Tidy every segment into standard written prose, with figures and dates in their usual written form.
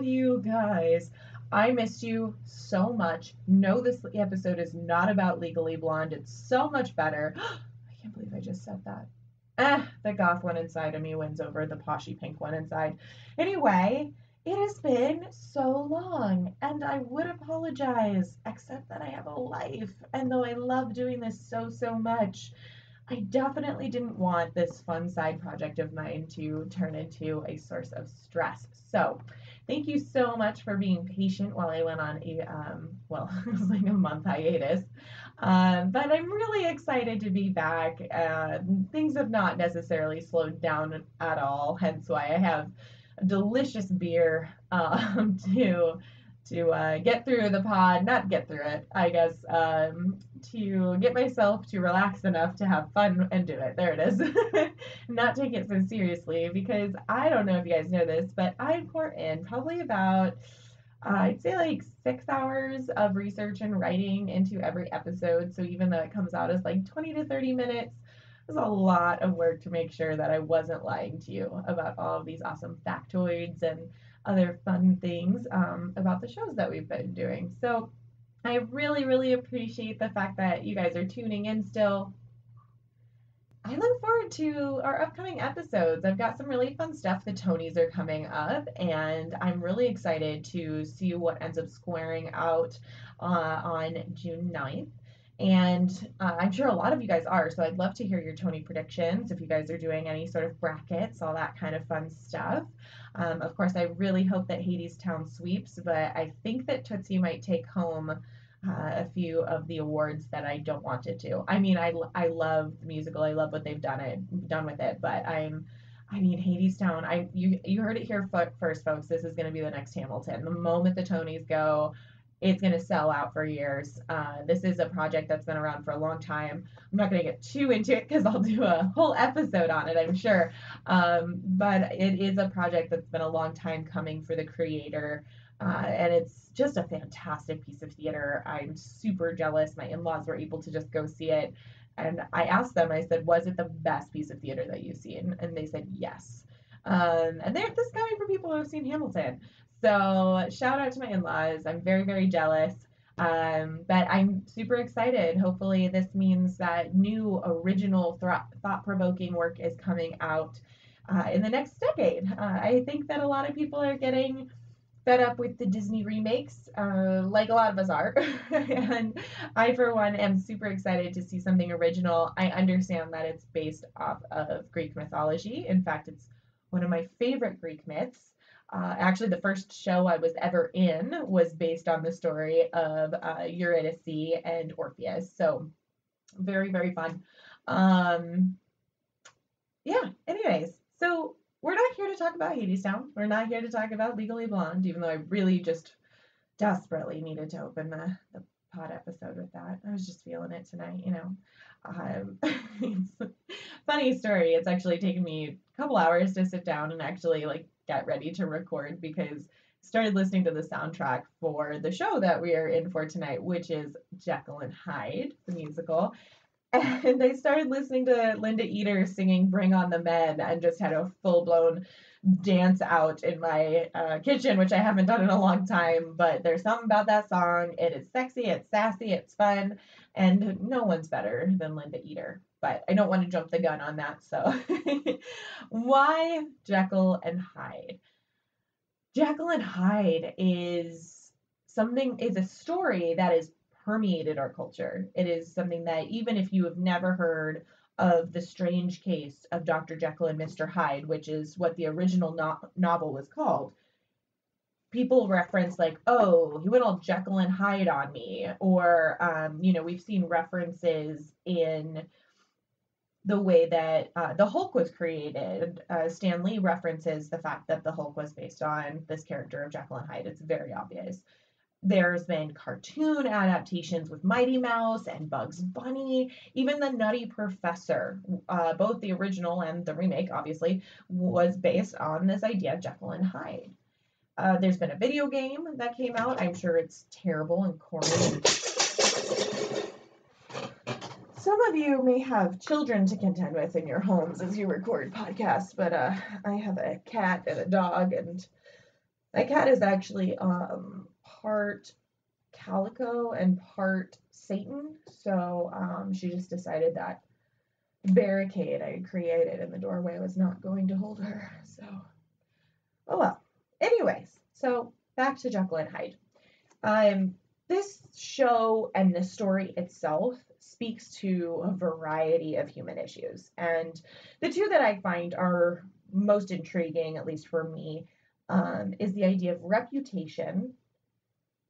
you guys, I missed you so much. No, this episode is not about Legally Blonde. It's so much better. I can't believe I just said that. The goth one inside of me wins over the poshy pink one inside. Anyway, it has been so long, and I would apologize, except that I have a life, and though I love doing this so, so much, I definitely didn't want this fun side project of mine to turn into a source of stress. So, thank you so much for being patient while I went on it was like a month hiatus. But I'm really excited to be back. Things have not necessarily slowed down at all, hence why I have a delicious beer to get through the pod, not get through it, I guess, to get myself to relax enough to have fun and do it. There it is. Not take it so seriously, because I don't know if you guys know this, but I pour in probably about, I'd say like 6 hours of research and writing into every episode. So even though it comes out as like 20 to 30 minutes, it was a lot of work to make sure that I wasn't lying to you about all of these awesome factoids and other fun things about the shows that we've been doing. So I really, really appreciate the fact that you guys are tuning in still. I look forward to our upcoming episodes. I've got some really fun stuff. The Tonys are coming up, and I'm really excited to see what ends up squaring out on June 9th. And I'm sure a lot of you guys are, so I'd love to hear your Tony predictions, if you guys are doing any sort of brackets, all that kind of fun stuff. Of course, I really hope that Hadestown sweeps, but I think that Tootsie might take home a few of the awards that I don't want it to. I mean, I love the musical. I love what they've done with it, but Hadestown, you heard it here first, folks. This is going to be the next Hamilton. The moment the Tonys go, it's going to sell out for years. This is a project that's been around for a long time. I'm not going to get too into it because I'll do a whole episode on it, I'm sure. But it is a project that's been a long time coming for the creator. And it's just a fantastic piece of theater. I'm super jealous. My in-laws were able to just go see it. And I asked them, I said, was it the best piece of theater that you've seen? And they said yes. And this is coming from people who have seen Hamilton. So shout out to my in-laws. I'm very, very jealous. But I'm super excited. Hopefully this means that new, original, thought-provoking work is coming out in the next decade. I think that a lot of people are getting fed up with the Disney remakes, like a lot of us are. And I, for one, am super excited to see something original. I understand that it's based off of Greek mythology. In fact, it's one of my favorite Greek myths. Actually, the first show I was ever in was based on the story of Eurydice and Orpheus. So very, very fun. Yeah, anyways, so we're not here to talk about Hadestown. We're not here to talk about Legally Blonde, even though I really just desperately needed to open the pod episode with that. I was just feeling it tonight, you know. It's a funny story. It's actually taken me a couple hours to sit down and actually like get ready to record, because I started listening to the soundtrack for the show that we are in for tonight, which is Jekyll and Hyde, the musical. And I started listening to Linda Eater singing Bring on the Men, and just had a full-blown dance out in my kitchen, which I haven't done in a long time. But there's something about that song. It is sexy, it's sassy, it's fun, and no one's better than Linda Eater. But I don't want to jump the gun on that, so why Jekyll and Hyde? Jekyll and Hyde is a story that is permeated our culture. It is something that, even if you have never heard of The Strange Case of Dr. Jekyll and Mr. Hyde, which is what the original novel was called, people reference like, oh, he went all Jekyll and Hyde on me. Or, we've seen references in the way that the Hulk was created. Stan Lee references the fact that the Hulk was based on this character of Jekyll and Hyde. It's very obvious. There's been cartoon adaptations with Mighty Mouse and Bugs Bunny. Even The Nutty Professor, both the original and the remake, obviously, was based on this idea of Jekyll and Hyde. There's been a video game that came out. I'm sure it's terrible and corny. Some of you may have children to contend with in your homes as you record podcasts, but I have a cat and a dog and My cat is actually part calico and part Satan. So she just decided that barricade I created in the doorway was not going to hold her. So, oh well. Anyways, so back to Jekyll and Hyde. This show and the story itself speaks to a variety of human issues. And the two that I find are most intriguing, at least for me, is the idea of reputation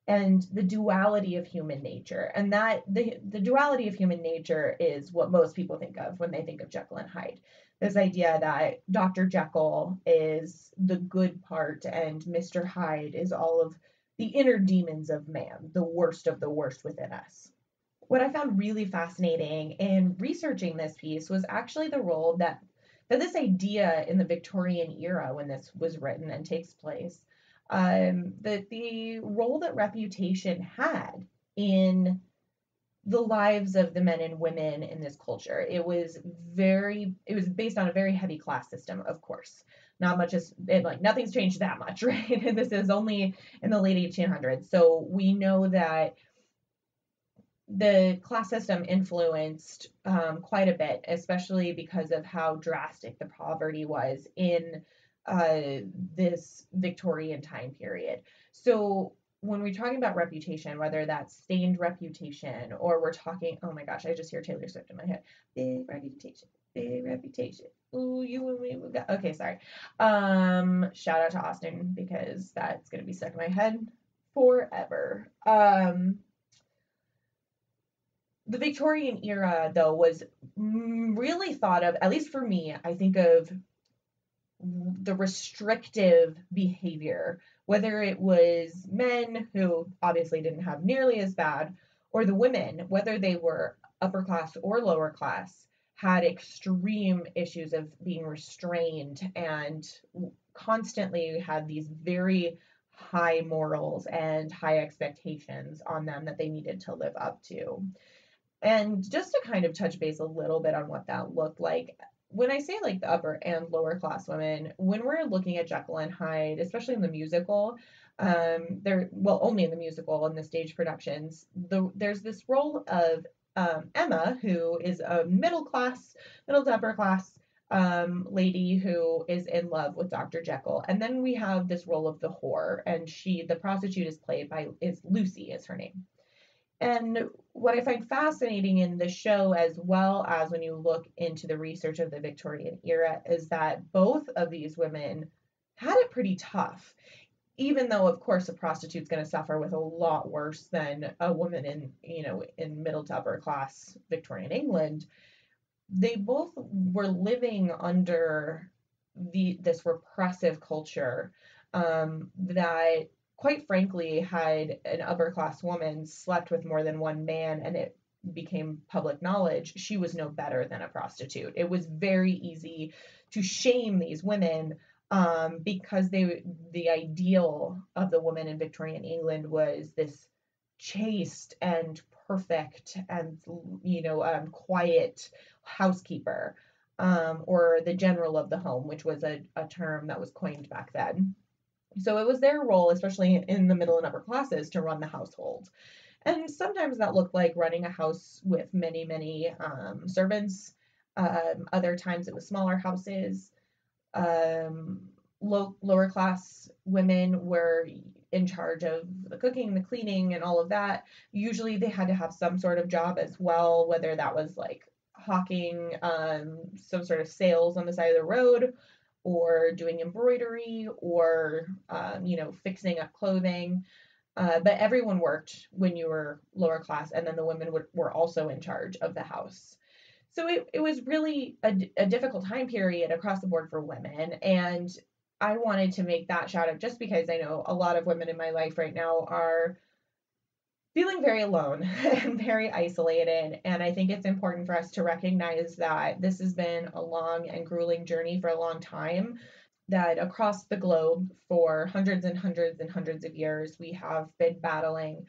and the duality of human nature. And that the duality of human nature is what most people think of when they think of Jekyll and Hyde. This idea that Dr. Jekyll is the good part and Mr. Hyde is all of the inner demons of man, the worst of the worst within us. What I found really fascinating in researching this piece was actually the role that this idea in the Victorian era, when this was written and takes place, that the role that reputation had in the lives of the men and women in this culture. It was based on a very heavy class system, of course. Not much is like nothing's changed that much, right? And this is only in the late 1800s. So we know that the class system influenced quite a bit, especially because of how drastic the poverty was in this Victorian time period. So when we're talking about reputation, whether that's stained reputation or we're talking, oh my gosh, I just hear Taylor Swift in my head. Big reputation, big reputation. Ooh, you and me. Okay, sorry. Shout out to Austin because that's gonna be stuck in my head forever. The Victorian era, though, was really thought of, at least for me, I think of the restrictive behavior, whether it was men who obviously didn't have nearly as bad, or the women, whether they were upper class or lower class, had extreme issues of being restrained and constantly had these very high morals and high expectations on them that they needed to live up to. And just to kind of touch base a little bit on what that looked like, when I say like the upper and lower class women, when we're looking at Jekyll and Hyde, especially in the musical, only in the musical and the stage productions, there's this role of Emma, who is a middle to upper class lady who is in love with Dr. Jekyll. And then we have this role of the whore, and the prostitute is Lucy is her name. And what I find fascinating in the show, as well as when you look into the research of the Victorian era, is that both of these women had it pretty tough. Even though, of course, a prostitute's going to suffer with a lot worse than a woman in middle to upper class Victorian England, they both were living under this repressive culture that, quite frankly, had an upper class woman slept with more than one man and it became public knowledge, she was no better than a prostitute. It was very easy to shame these women because the ideal of the woman in Victorian England was this chaste and perfect and quiet housekeeper, or the general of the home, which was a term that was coined back then. So it was their role, especially in the middle and upper classes, to run the household. And sometimes that looked like running a house with many, many servants. Other times it was smaller houses. Lower class women were in charge of the cooking, the cleaning, and all of that. Usually they had to have some sort of job as well, whether that was like hawking some sort of sales on the side of the road, or doing embroidery, or fixing up clothing. But everyone worked when you were lower class, and then the women were also in charge of the house. So it was really a difficult time period across the board for women. And I wanted to make that shout out just because I know a lot of women in my life right now are feeling very alone and very isolated. And I think it's important for us to recognize that this has been a long and grueling journey for a long time, that across the globe for hundreds and hundreds and hundreds of years, we have been battling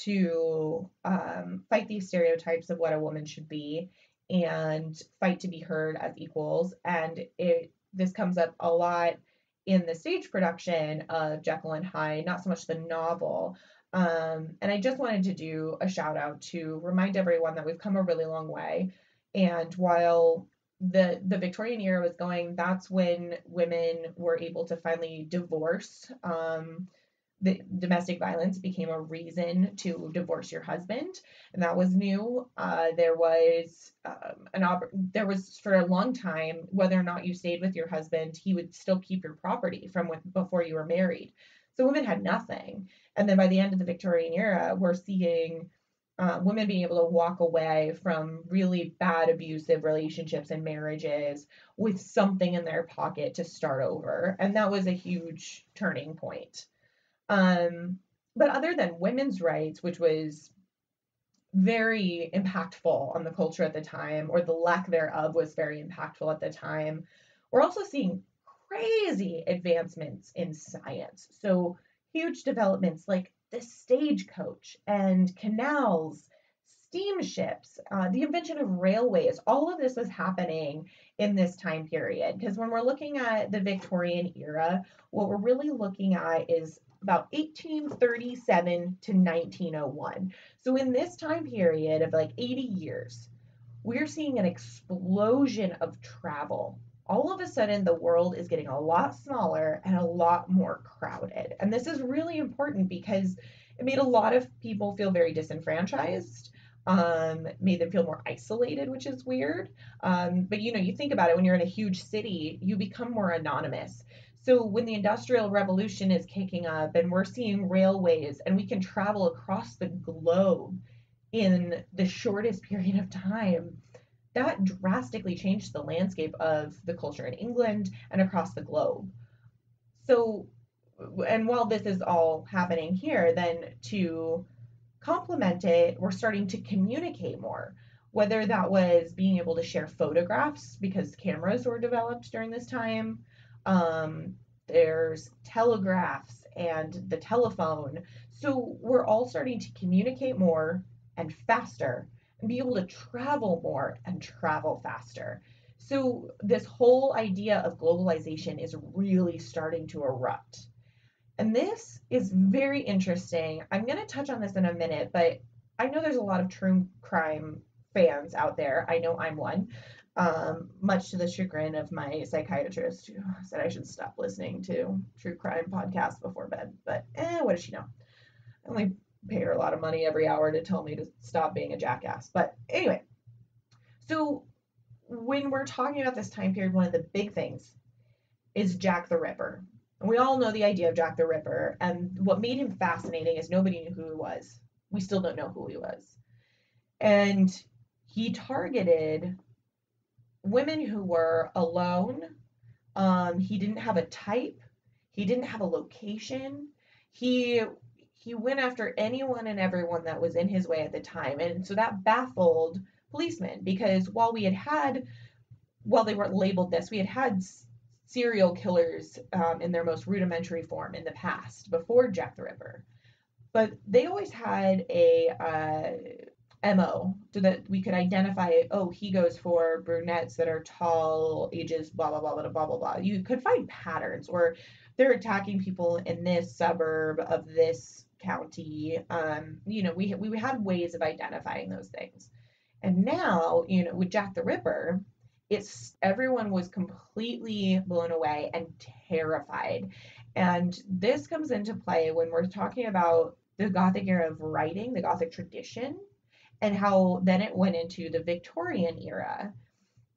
to fight these stereotypes of what a woman should be and fight to be heard as equals. And this comes up a lot in the stage production of Jekyll and Hyde, not so much the novel. And I just wanted to do a shout out to remind everyone that we've come a really long way. And while the Victorian era was going, that's when women were able to finally divorce. The domestic violence became a reason to divorce your husband, and that was new. There was for a long time, whether or not you stayed with your husband, he would still keep your property from before you were married. So women had nothing. And then by the end of the Victorian era, we're seeing women being able to walk away from really bad abusive relationships and marriages with something in their pocket to start over. And that was a huge turning point. But other than women's rights, which was very impactful on the culture at the time, or the lack thereof was very impactful at the time, we're also seeing crazy advancements in science. So huge developments like the stagecoach and canals, steamships, the invention of railways. All of this was happening in this time period. Because when we're looking at the Victorian era, what we're really looking at is about 1837 to 1901. So in this time period of like 80 years, we're seeing an explosion of travel. All of a sudden, the world is getting a lot smaller and a lot more crowded. And this is really important because it made a lot of people feel very disenfranchised, made them feel more isolated, which is weird. But you think about it, when you're in a huge city, you become more anonymous. So when the Industrial Revolution is kicking up and we're seeing railways and we can travel across the globe in the shortest period of time, that drastically changed the landscape of the culture in England and across the globe. So, and while this is all happening here, then to complement it, we're starting to communicate more. Whether that was being able to share photographs because cameras were developed during this time, there's telegraphs and the telephone. So we're all starting to communicate more and faster and be able to travel more and travel faster. So this whole idea of globalization is really starting to erupt. And this is very interesting. I'm going to touch on this in a minute, but I know there's a lot of true crime fans out there. I know I'm one. Much to the chagrin of my psychiatrist, who said I should stop listening to true crime podcasts before bed. But what does she know? I only pay her a lot of money every hour to tell me to stop being a jackass. But anyway, so when we're talking about this time period, one of the big things is Jack the Ripper. And we all know the idea of Jack the Ripper. And what made him fascinating is nobody knew who he was. We still don't know who he was. And he targeted women who were alone. He didn't have a type. He didn't have a location. He went after anyone and everyone that was in his way at the time. And so that baffled policemen, because while they weren't labeled this, we had serial killers in their most rudimentary form in the past before Jack the Ripper. But they always had a MO so that we could identify, he goes for brunettes that are tall, ages blah blah blah blah blah blah blah. You could find patterns, or they're attacking people in this suburb of this county. We had ways of identifying those things. And now, with Jack the Ripper, everyone was completely blown away and terrified. And this comes into play when we're talking about the Gothic era of writing, the Gothic tradition, and how then it went into the Victorian era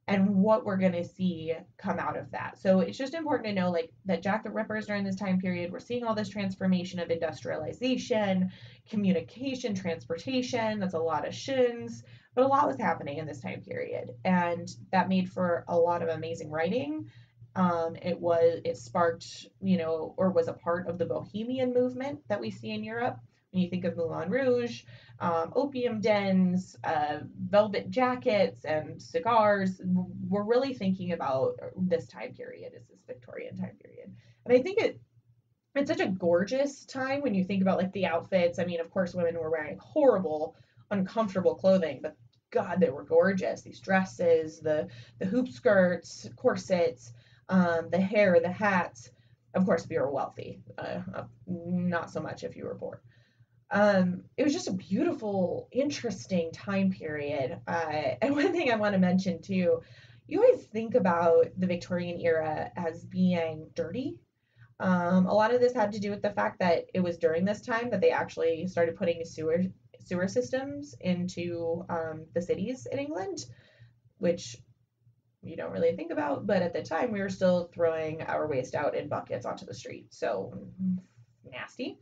and what we're going to see come out of that. So it's just important to know that Jack the Ripper is during this time period. We're seeing all this transformation of industrialization, communication, transportation. That's a lot of shins, but a lot was happening in this time period. And that made for a lot of amazing writing. It sparked, or was a part of the Bohemian movement that we see in Europe. When you think of Moulin Rouge, opium dens, velvet jackets, and cigars, we're really thinking about this time period as this Victorian time period. And I think it's such a gorgeous time when you think about the outfits. I mean, of course, women were wearing horrible, uncomfortable clothing, but God, they were gorgeous. These dresses, the hoop skirts, corsets, the hair, the hats. Of course, if you were wealthy, not so much if you were poor. It was just a beautiful, interesting time period. And one thing I want to mention too, you always think about the Victorian era as being dirty. A lot of this had to do with the fact that it was during this time that they actually started putting sewer systems into the cities in England, which you don't really think about, but at the time we were still throwing our waste out in buckets onto the street. So nasty.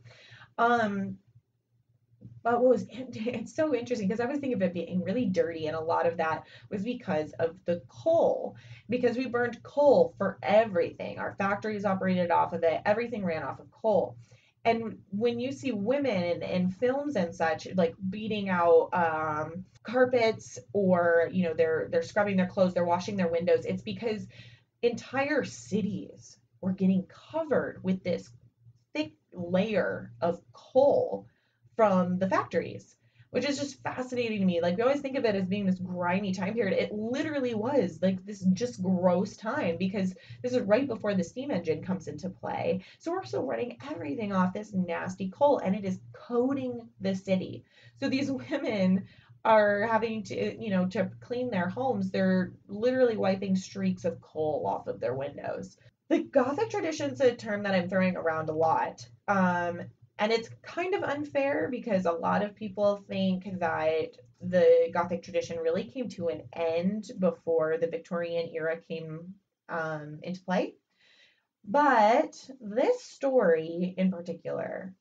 Um, but what was it's so interesting because I was thinking of it being really dirty, and a lot of that was because of the coal. Because we burned coal for everything. Our factories operated off of it. Everything ran off of coal. And when you see women in films and such, like beating out carpets, or they're scrubbing their clothes, they're washing their windows, it's because entire cities were getting covered with this thick layer of coal from the factories, which is just fascinating to me. Like, we always think of it as being this grimy time period. It literally was like this just gross time because this is right before the steam engine comes into play. So we're still running everything off this nasty coal, and it is coating the city. So these women are having to, to clean their homes. They're literally wiping streaks of coal off of their windows. The Gothic tradition's a term that I'm throwing around a lot. And it's kind of unfair because a lot of people think that the Gothic tradition really came to an end before the Victorian era came into play. But this story in particular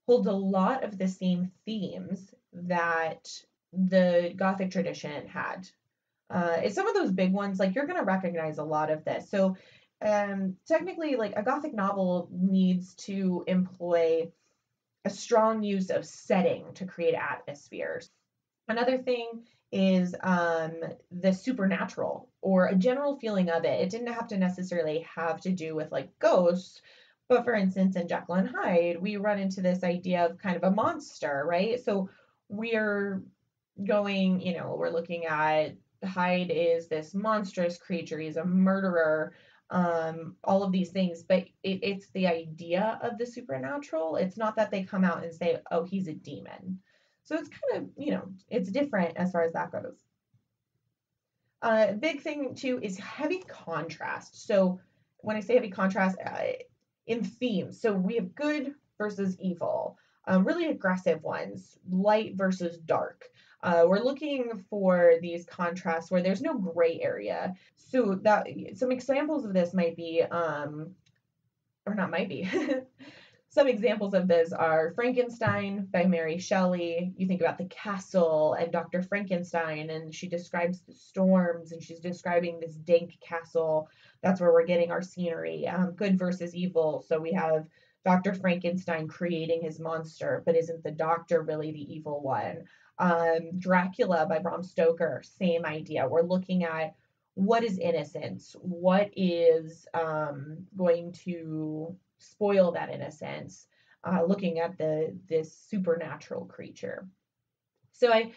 holds a lot of the same themes that the Gothic tradition had. It's some of those big ones, like you're going to recognize a lot of this. So technically, like a Gothic novel needs to employ a strong use of setting to create atmospheres. Another thing is the supernatural, or a general feeling of it. It didn't have to necessarily have to do with like ghosts, but for instance, in Jekyll and Hyde, we run into this idea of kind of a monster, right? So we're we're looking at Hyde is this monstrous creature. He's a murderer, all of these things, but it's the idea of the supernatural. It's not that they come out and say, oh, he's a demon. So it's kind of, it's different as far as that goes. Big thing too is heavy contrast. So when I say heavy contrast, in themes, so we have good versus evil, really aggressive ones, light versus dark. We're looking for these contrasts where there's no gray area. So that some examples of this might be, or not might be. Some examples of this are Frankenstein by Mary Shelley. You think about the castle and Dr. Frankenstein, and she describes the storms, and she's describing this dank castle. That's where we're getting our scenery. Good versus evil. So we have Dr. Frankenstein creating his monster, but isn't the doctor really the evil one? Dracula by Bram Stoker, same idea. We're looking at what is innocence, what is going to spoil that innocence, looking at this supernatural creature. So I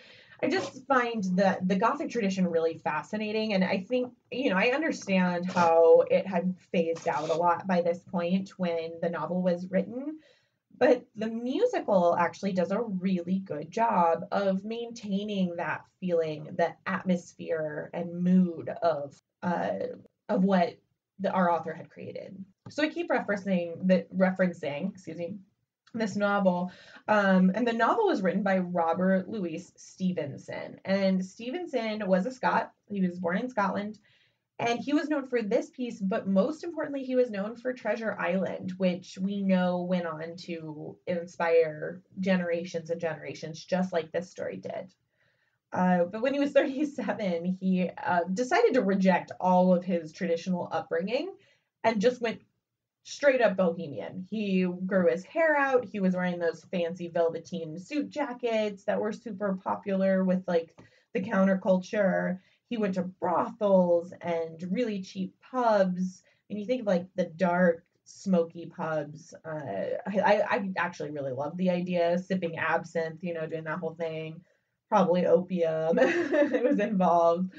just find the Gothic tradition really fascinating, and I think, I understand how it had phased out a lot by this point when the novel was written, but the musical actually does a really good job of maintaining that feeling, the atmosphere and mood of what our author had created. So I keep referencing, excuse me, this novel. And the novel was written by Robert Louis Stevenson. And Stevenson was a Scot. He was born in Scotland. And he was known for this piece, but most importantly, he was known for Treasure Island, which we know went on to inspire generations and generations, just like this story did. But when he was 37, he decided to reject all of his traditional upbringing and just went straight up bohemian. He grew his hair out. He was wearing those fancy velveteen suit jackets that were super popular with like the counterculture. He went to brothels and really cheap pubs. And you think of like the dark, smoky pubs. I actually really love the idea, sipping absinthe, doing that whole thing. Probably opium it was involved.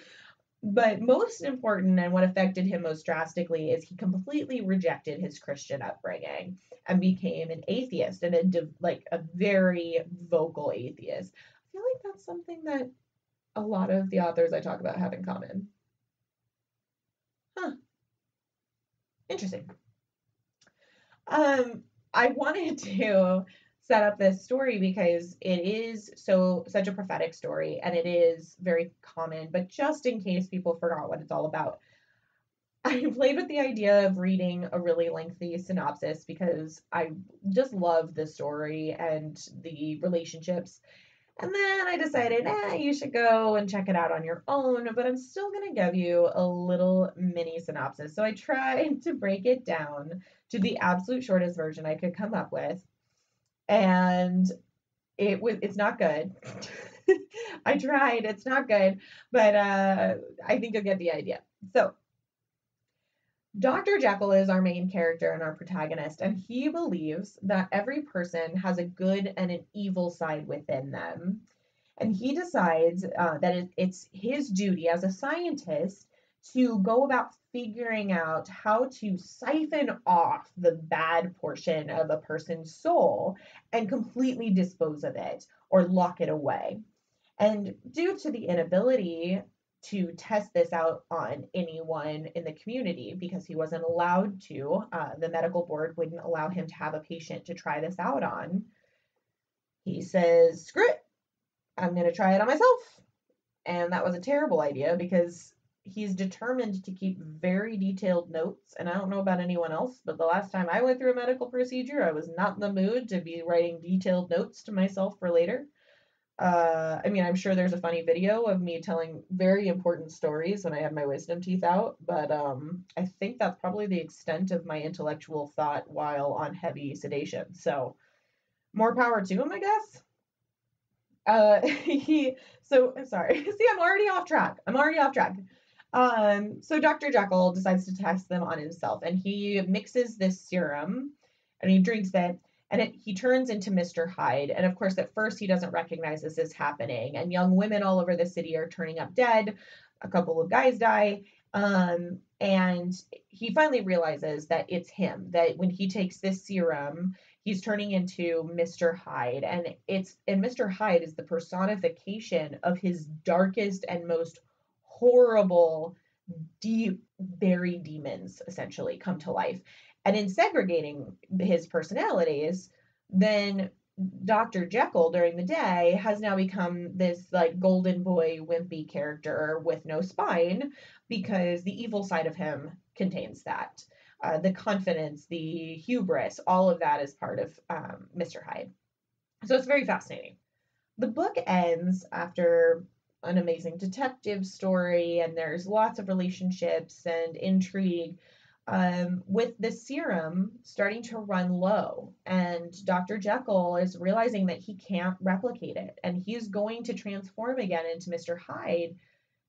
But most important, and what affected him most drastically, is he completely rejected his Christian upbringing and became an atheist, and a very vocal atheist. I feel like that's something that a lot of the authors I talk about have in common. Huh, interesting. I wanted to set up this story because it is such a prophetic story, and it is very common, but just in case people forgot what it's all about, I played with the idea of reading a really lengthy synopsis because I just love the story and the relationships. And then I decided, you should go and check it out on your own, but I'm still going to give you a little mini synopsis. So I tried to break it down to the absolute shortest version I could come up with. And it's not good. I tried, it's not good, but I think you'll get the idea. So Dr. Jekyll is our main character and our protagonist, and he believes that every person has a good and an evil side within them. And he decides that it's his duty as a scientist to go about figuring out how to siphon off the bad portion of a person's soul and completely dispose of it or lock it away. And due to the inability to test this out on anyone in the community, because he wasn't allowed to, the medical board wouldn't allow him to have a patient to try this out on. He says, screw it, I'm going to try it on myself. And that was a terrible idea because he's determined to keep very detailed notes. And I don't know about anyone else, but the last time I went through a medical procedure, I was not in the mood to be writing detailed notes to myself for later. I mean, I'm sure there's a funny video of me telling very important stories when I had my wisdom teeth out, but I think that's probably the extent of my intellectual thought while on heavy sedation. So more power to him, I guess. I'm sorry. See, I'm already off track. So Dr. Jekyll decides to test them on himself, and he mixes this serum and he drinks it, and he turns into Mr. Hyde. And of course, at first, he doesn't recognize this is happening, and young women all over the city are turning up dead. A couple of guys die. And he finally realizes that it's him, that when he takes this serum, he's turning into Mr. Hyde. And Mr. Hyde is the personification of his darkest and most horrible, deep, buried demons, essentially, come to life. And in segregating his personalities, then Dr. Jekyll during the day has now become this like golden boy wimpy character with no spine because the evil side of him contains that. The confidence, the hubris, all of that is part of Mr. Hyde. So it's very fascinating. The book ends after an amazing detective story, and there's lots of relationships and intrigue, with the serum starting to run low. And Dr. Jekyll is realizing that he can't replicate it, and he's going to transform again into Mr. Hyde,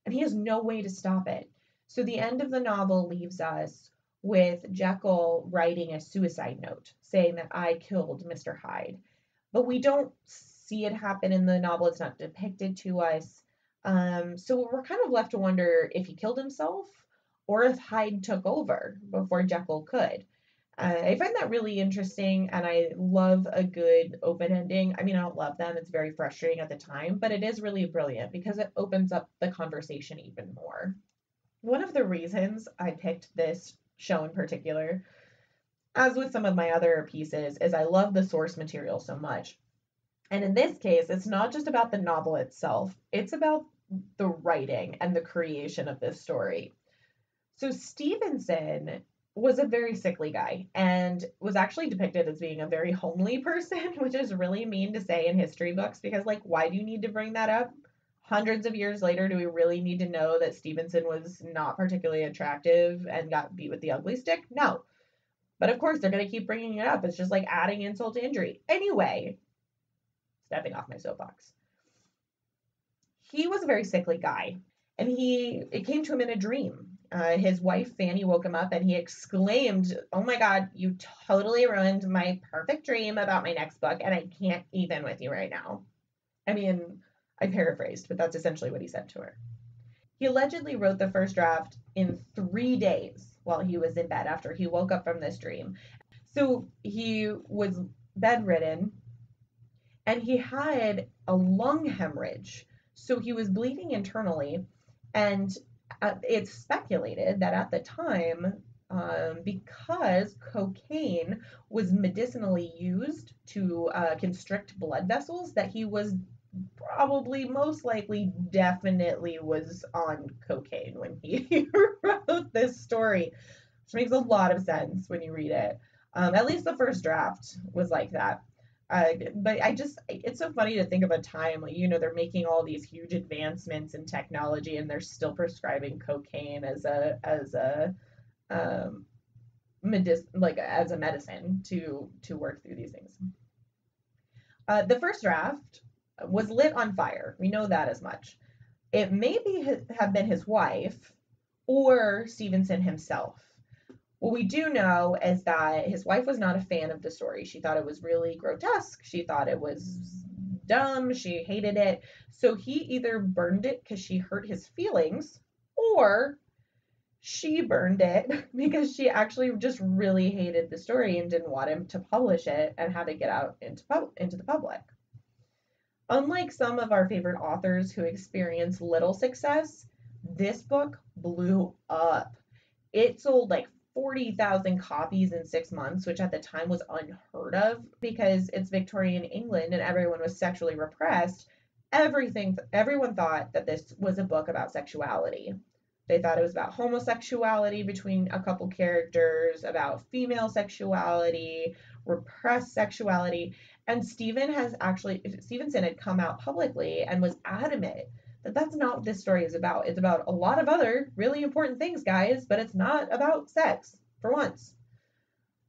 and he has no way to stop it. So the end of the novel leaves us with Jekyll writing a suicide note saying that I killed Mr. Hyde. But we don't see it happen in the novel. It's not depicted to us. So we're kind of left to wonder if he killed himself or if Hyde took over before Jekyll could. I find that really interesting, and I love a good open ending. I mean, I don't love them. It's very frustrating at the time, but it is really brilliant because it opens up the conversation even more. One of the reasons I picked this show in particular, as with some of my other pieces, is I love the source material so much. And in this case, it's not just about the novel itself, it's about the writing and the creation of this story. So Stevenson was a very sickly guy and was actually depicted as being a very homely person, which is really mean to say in history books because, like, why do you need to bring that up? Hundreds of years later, do we really need to know that Stevenson was not particularly attractive and got beat with the ugly stick? No. But of course, they're going to keep bringing it up. It's just like adding insult to injury. Anyway, stepping off my soapbox. He was a very sickly guy, and it came to him in a dream. His wife, Fanny, woke him up and he exclaimed, "Oh my God, you totally ruined my perfect dream about my next book, and I can't even with you right now." I mean, I paraphrased, but that's essentially what he said to her. He allegedly wrote the first draft in 3 days while he was in bed after he woke up from this dream. So he was bedridden and he had a lung hemorrhage. So he was bleeding internally. And it's speculated that at the time, because cocaine was medicinally used to constrict blood vessels, that he was probably most likely definitely was on cocaine when he wrote this story, which makes a lot of sense when you read it. At least the first draft was like that. But it's so funny to think of a time, like, they're making all these huge advancements in technology and they're still prescribing cocaine as a as a medicine to work through these things. The first draft was lit on fire. We know that as much. It may have been his wife or Stevenson himself. What we do know is that his wife was not a fan of the story. She thought it was really grotesque. She thought it was dumb. She hated it. So he either burned it because she hurt his feelings, or she burned it because she actually just really hated the story and didn't want him to publish it and have it get out into the public. Unlike some of our favorite authors who experience little success, this book blew up. It sold like 40,000 copies in 6 months, which at the time was unheard of because it's Victorian England and everyone was sexually repressed. Everyone thought that this was a book about sexuality. They thought it was about homosexuality between a couple characters, about female sexuality, repressed sexuality. And Stevenson had come out publicly and was adamant that that's not what this story is about. It's about a lot of other really important things, guys, but it's not about sex, for once.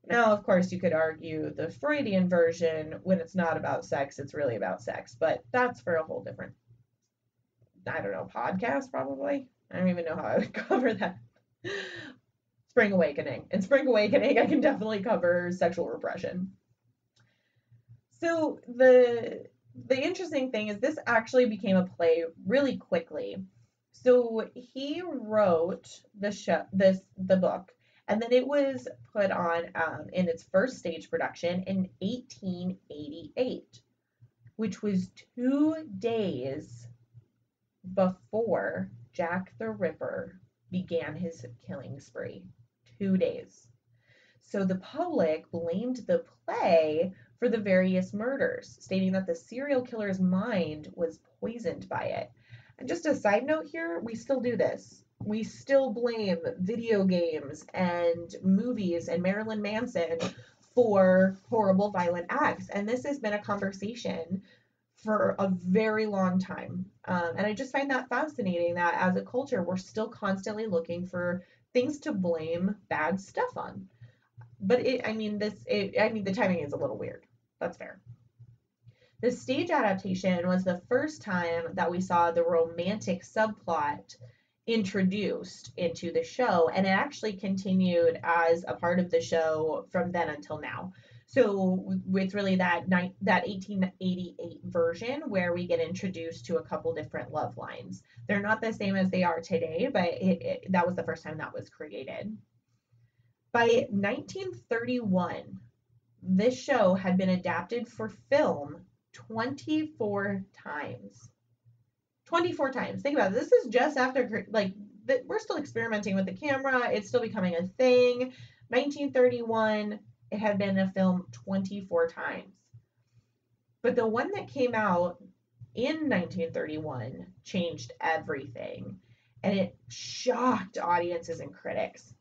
Now, of course, you could argue the Freudian version, when it's not about sex, it's really about sex, but that's for a whole different, I don't know, podcast, probably? I don't even know how I would cover that. Spring Awakening. In Spring Awakening, I can definitely cover sexual repression. So the interesting thing is this actually became a play really quickly. So he wrote the book, and then it was put on in its first stage production in 1888, which was 2 days before Jack the Ripper began his killing spree. 2 days. So the public blamed the play for the various murders, stating that the serial killer's mind was poisoned by it. And just a side note here, we still do this. We still blame video games and movies and Marilyn Manson for horrible, violent acts. And this has been a conversation for a very long time. And I just find that fascinating that as a culture, we're still constantly looking for things to blame bad stuff on. But the timing is a little weird. That's fair. The stage adaptation was the first time that we saw the romantic subplot introduced into the show, and it actually continued as a part of the show from then until now. So it's really that 1888 version where we get introduced to a couple different love lines. They're not the same as they are today, but that was the first time that was created. By 1931, this show had been adapted for film 24 times. 24 times. Think about it. This is just after, we're still experimenting with the camera. It's still becoming a thing. 1931, it had been a film 24 times. But the one that came out in 1931 changed everything. And it shocked audiences and critics.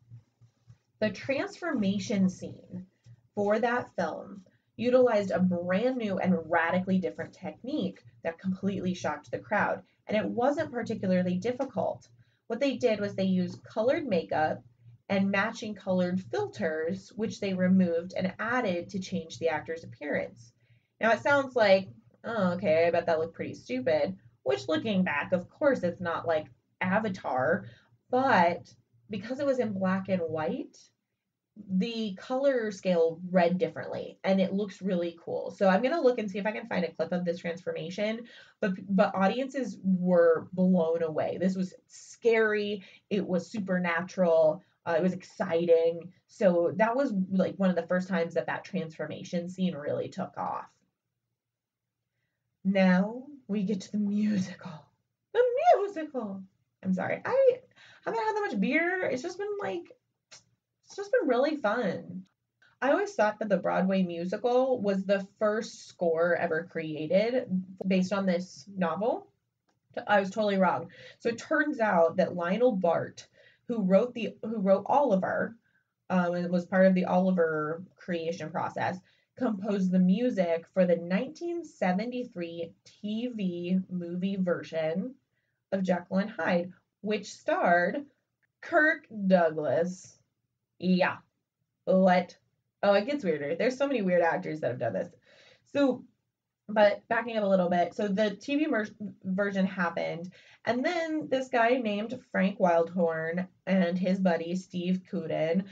The transformation scene for that film utilized a brand new and radically different technique that completely shocked the crowd, and it wasn't particularly difficult. What they did was they used colored makeup and matching colored filters, which they removed and added to change the actor's appearance. Now it sounds like, oh, okay, I bet that looked pretty stupid, which looking back, of course, it's not like Avatar, but because it was in black and white, the color scale read differently and it looks really cool. So I'm gonna look and see if I can find a clip of this transformation. But audiences were blown away. This was scary. It was supernatural. It was exciting. So that was like one of the first times that that transformation scene really took off. Now we get to the musical. The musical. I'm sorry. I haven't had that much beer. It's just been really fun. I always thought that the Broadway musical was the first score ever created based on this novel. I was totally wrong. So it turns out that Lionel Bart, who wrote Oliver, and was part of the Oliver creation process, composed the music for the 1973 TV movie version of Jekyll and Hyde, which starred Kirk Douglas. Yeah. What? Oh, it gets weirder. There's so many weird actors that have done this. So, but backing up a little bit, so the TV version happened, and then this guy named Frank Wildhorn and his buddy Steve Cooden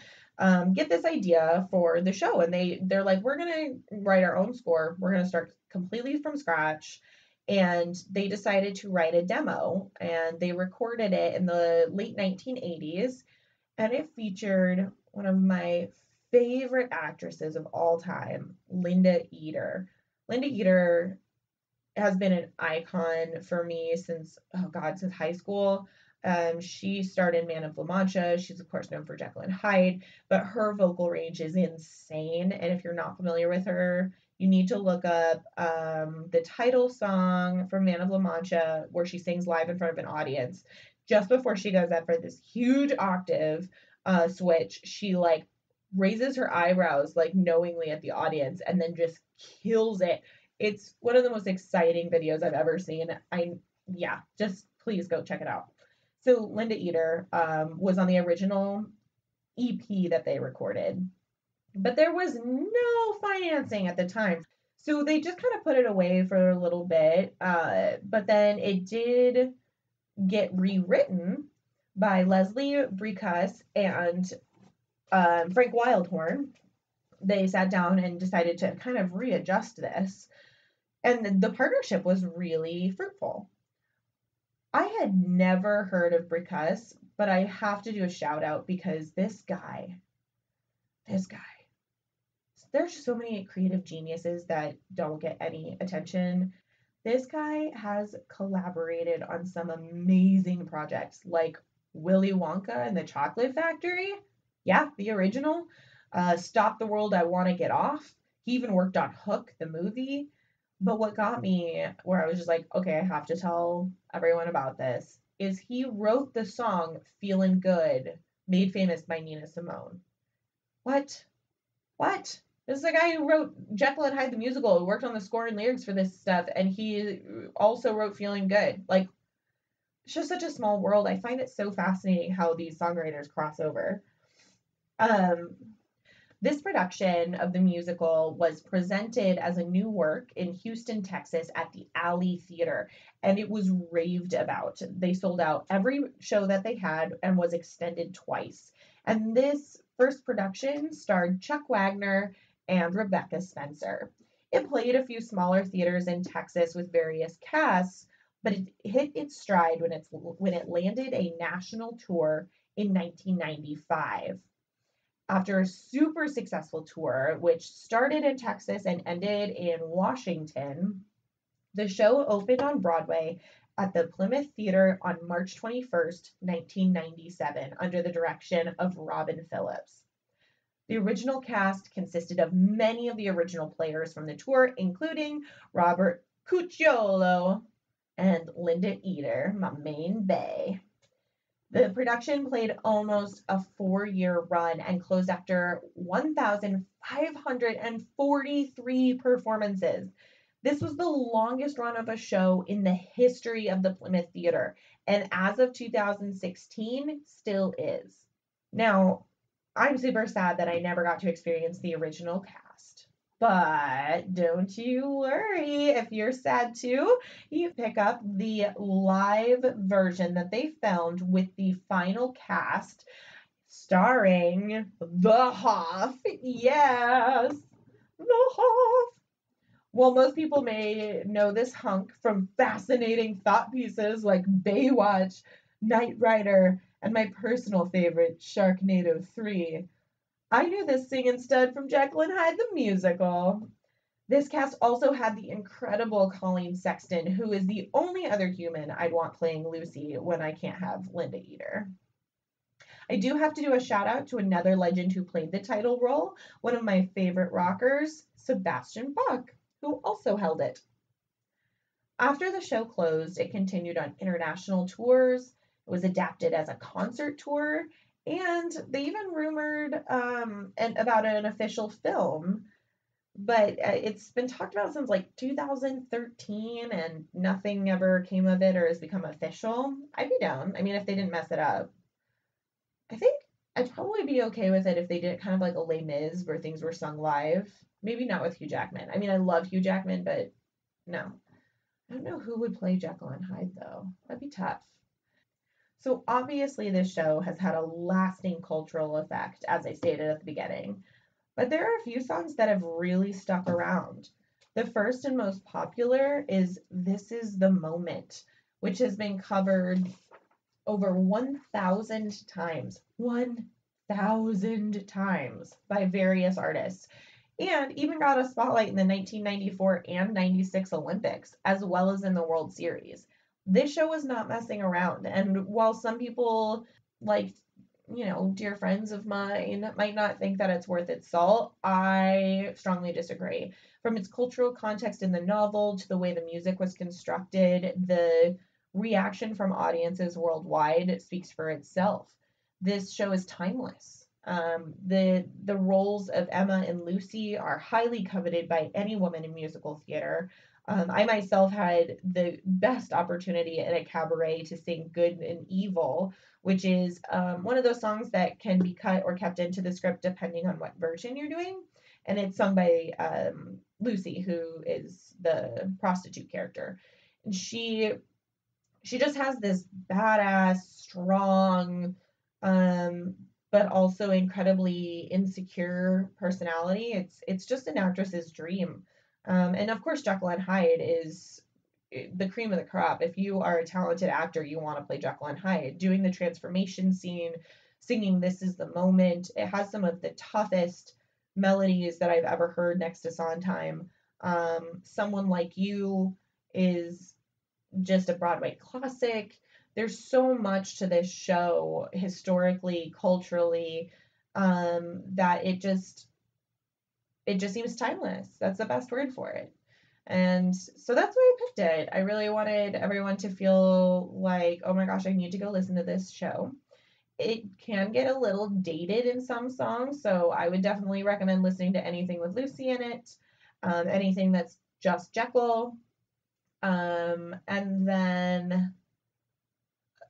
get this idea for the show, and they're like, we're gonna write our own score. We're gonna start completely from scratch, and they decided to write a demo, and they recorded it in the late 1980s, and it featured one of my favorite actresses of all time, Linda Eder. Linda Eder has been an icon for me since, oh God, since high school. She starred in Man of La Mancha. She's, of course, known for Jekyll and Hyde, but her vocal range is insane. And if you're not familiar with her, you need to look up the title song from Man of La Mancha, where she sings live in front of an audience. Just before she goes up for this huge octave switch, she like raises her eyebrows like knowingly at the audience and then just kills it. It's one of the most exciting videos I've ever seen. Yeah, just please go check it out. So Linda Eder was on the original EP that they recorded, but there was no financing at the time. So they just kind of put it away for a little bit, but then it did get rewritten by Leslie Bricusse and Frank Wildhorn. They sat down and decided to kind of readjust this, and the partnership was really fruitful. I had never heard of Bricusse, but I have to do a shout out because this guy, there's so many creative geniuses that don't get any attention. This guy has collaborated on some amazing projects like Willy Wonka and the Chocolate Factory. Yeah, the original. Stop the World, I Want to Get Off. He even worked on Hook, the movie. But what got me where I was just like, okay, I have to tell everyone about this, is he wrote the song Feelin' Good, made famous by Nina Simone. What? What? This is the guy who wrote Jekyll and Hyde the musical, who worked on the score and lyrics for this stuff, and he also wrote Feeling Good. Like, it's just such a small world. I find it so fascinating how these songwriters cross over. This production of the musical was presented as a new work in Houston, Texas at the Alley Theater, and it was raved about. They sold out every show that they had and was extended twice. And this first production starred Chuck Wagner and Rebecca Spencer. It played a few smaller theaters in Texas with various casts, but it hit its stride when it landed a national tour in 1995. After a super successful tour, which started in Texas and ended in Washington, the show opened on Broadway at the Plymouth Theater on March 21st, 1997, under the direction of Robin Phillips. The original cast consisted of many of the original players from the tour, including Robert Cucciolo and Linda Eder, my main bae. The production played almost a 4-year run and closed after 1,543 performances. This was the longest run of a show in the history of the Plymouth Theater, and as of 2016, still is. Now, I'm super sad that I never got to experience the original cast. But don't you worry, if you're sad too, you pick up the live version that they filmed with the final cast. starring The Hoff. Yes, The Hoff. Well, most people may know this hunk from fascinating thought pieces like Baywatch, Knight Rider, and my personal favorite, Sharknado 3. I knew this singing stud from Jekyll and Hyde the musical. This cast also had the incredible Colleen Sexton, who is the only other human I'd want playing Lucy when I can't have Linda Eater. I do have to do a shout out to another legend who played the title role, one of my favorite rockers, Sebastian Bach, who also held it. After the show closed, it continued on international tours. It was adapted as a concert tour, and they even rumored about an official film. But it's been talked about since like 2013, and nothing ever came of it or has become official. I'd be down. I mean, if they didn't mess it up, I think I'd probably be okay with it if they did it kind of like a Les Mis where things were sung live. Maybe not with Hugh Jackman. I mean, I love Hugh Jackman, but no. I don't know who would play Jekyll and Hyde though. That'd be tough. So obviously this show has had a lasting cultural effect, as I stated at the beginning. But there are a few songs that have really stuck around. The first and most popular is This Is the Moment, which has been covered over 1,000 times. 1,000 times by various artists. And even got a spotlight in the 1994 and 96 Olympics, as well as in the World Series. This show was not messing around. And while some people, like, dear friends of mine, might not think that it's worth its salt, I strongly disagree. From its cultural context in the novel to the way the music was constructed, the reaction from audiences worldwide speaks for itself. This show is timeless. The roles of Emma and Lucy are highly coveted by any woman in musical theater. I myself had the best opportunity at a cabaret to sing Good and Evil, which is one of those songs that can be cut or kept into the script depending on what version you're doing. And it's sung by Lucy, who is the prostitute character. And she just has this badass, strong, but also incredibly insecure personality. It's just an actress's dream. And of course, Jekyll and Hyde is the cream of the crop. If you are a talented actor, you want to play Jekyll and Hyde. Doing the transformation scene, singing This Is the Moment, it has some of the toughest melodies that I've ever heard next to Sondheim. Someone Like You is just a Broadway classic. There's so much to this show historically, culturally, that it just seems timeless. That's the best word for it. And so that's why I picked it. I really wanted everyone to feel like, oh my gosh, I need to go listen to this show. It can get a little dated in some songs, so I would definitely recommend listening to anything with Lucy in it, anything that's just Jekyll. And then,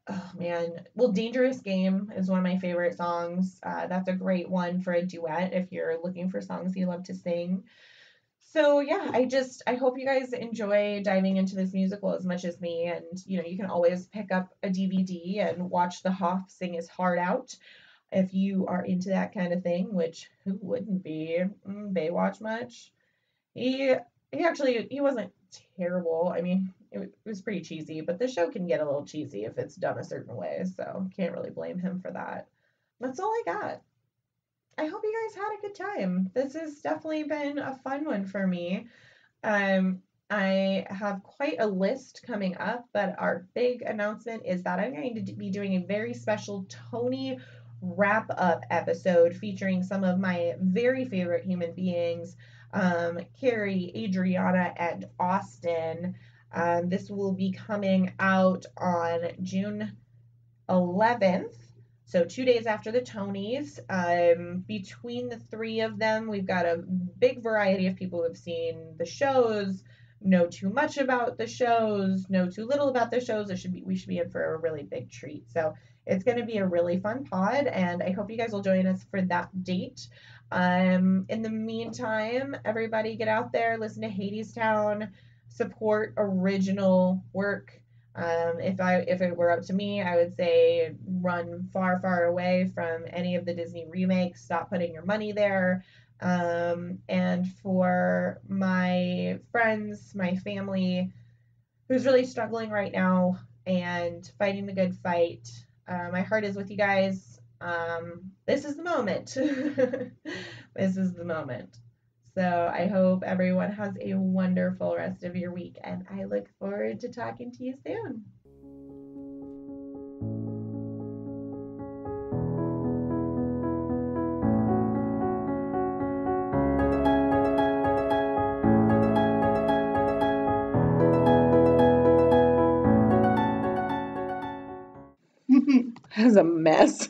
oh man, well, Dangerous Game is one of my favorite songs. That's a great one for a duet if you're looking for songs you love to sing. So yeah, I hope you guys enjoy diving into this musical as much as me. And you can always pick up a DVD and watch the Hoff sing his heart out if you are into that kind of thing, which who wouldn't be? Baywatch much? He wasn't terrible. I mean, it was pretty cheesy, but the show can get a little cheesy if it's done a certain way, so can't really blame him for that. That's all I got. I hope you guys had a good time. This has definitely been a fun one for me. I have quite a list coming up, but our big announcement is that I'm going to be doing a very special Tony wrap-up episode featuring some of my very favorite human beings, Carrie, Adriana, and Austin. This will be coming out on June 11th. So 2 days after the Tonys. Between the three of them, we've got a big variety of people who have seen the shows, know too much about the shows, know too little about the shows. We should be in for a really big treat. So it's going to be a really fun pod, and I hope you guys will join us for that date. In the meantime, everybody get out there, listen to Hadestown, support original work. If it were up to me, I would say run far, far away from any of the Disney remakes. Stop putting your money there. And for my friends, my family, who's really struggling right now and fighting the good fight, my heart is with you guys. This is the moment. This is the moment. So I hope everyone has a wonderful rest of your week, and I look forward to talking to you soon. That was a mess.